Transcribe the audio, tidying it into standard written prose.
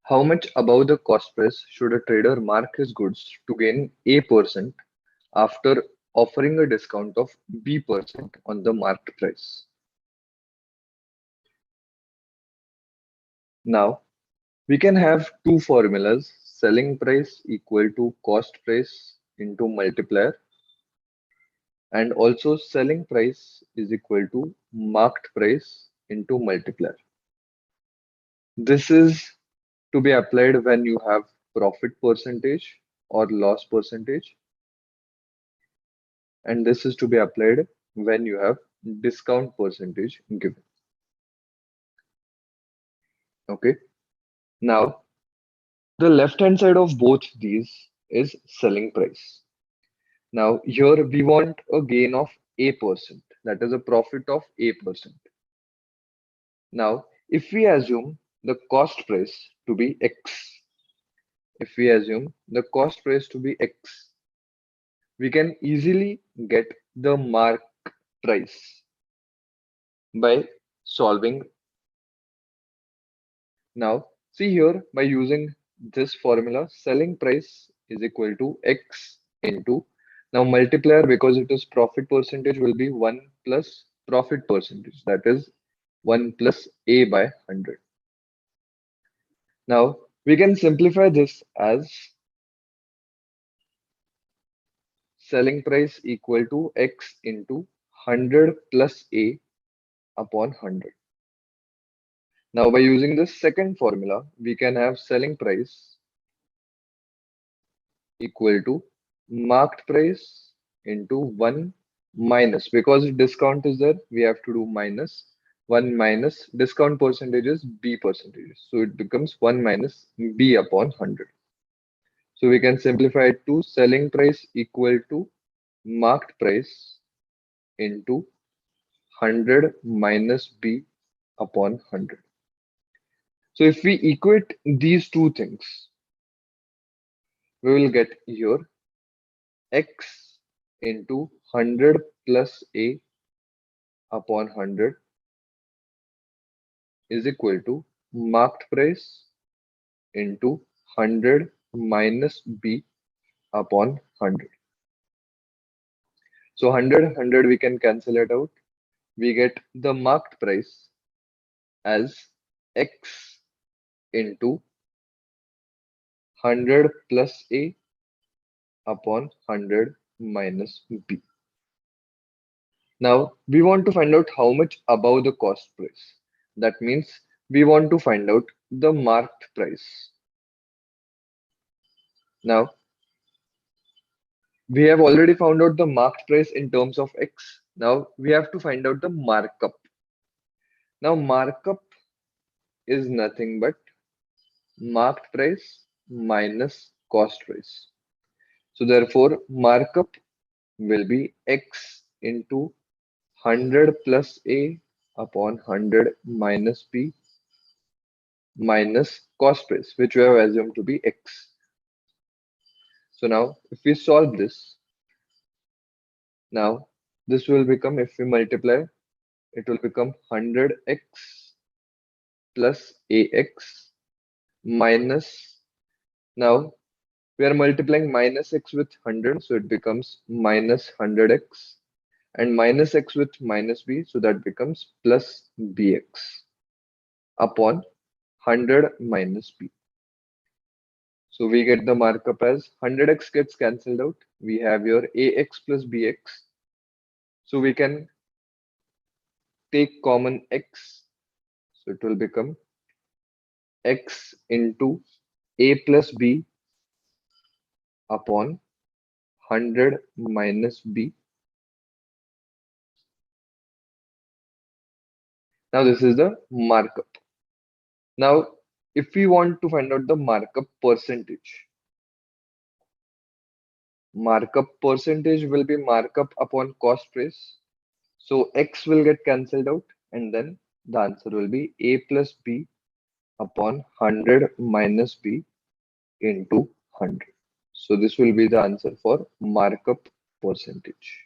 How much above the cost price should a trader mark his goods to gain A% after offering a discount of B% on the marked price? Now, we can have two formulas: selling price equal to cost price into multiplier, and also selling price is equal to marked price into multiplier. This is to be applied when you have profit percentage or loss percentage, and this is to be applied when you have discount percentage given. Okay, now the left hand side of both these is selling price. Now here we want a gain of A%, that is a profit of A%. Now if we assume the cost price to be X, if we assume the cost price to be X, we can easily get the mark price by solving. Now see here, by using this formula, selling price is equal to X into, now multiplier, because it is profit percentage, will be 1 plus profit percentage, that is 1 plus A by 100. Now we can simplify this as selling price equal to X into 100 plus A upon 100. Now by using this second formula, we can have selling price equal to marked price into 1 minus, because discount is there, we have to do minus 1 minus discount percentage is B percentages. So it becomes 1 minus B upon 100. So we can simplify it to selling price equal to marked price into 100 minus B upon 100. So if we equate these two things, we will get here X into 100 plus A upon 100 is equal to marked price into 100 minus B upon 100. So 100 we can cancel it out. We get the marked price as X into 100 plus A upon 100 minus B. Now we want to find out how much above the cost price. That means we want to find out the marked price. Now we have already found out the marked price in terms of X. Now we have to find out the markup. Now markup is nothing but marked price minus cost price. So therefore markup will be X into 100 plus A upon 100 minus B minus cost price, which we have assumed to be X. So now if we solve this, now this will become, if we multiply, it will become 100x plus AX minus, now we are multiplying minus x with 100, so it becomes minus 100x, and minus x with minus b, so that becomes plus bx upon 100 minus b. So we get the markup as 100x gets cancelled out. We have your ax plus bx. So we can take common x. So it will become x into a plus b upon 100 minus b. Now this is the markup. Now if we want to find out the markup percentage will be markup upon cost price. So x will get cancelled out, and then the answer will be a plus b upon 100 minus b into 100. So this will be the answer for markup percentage.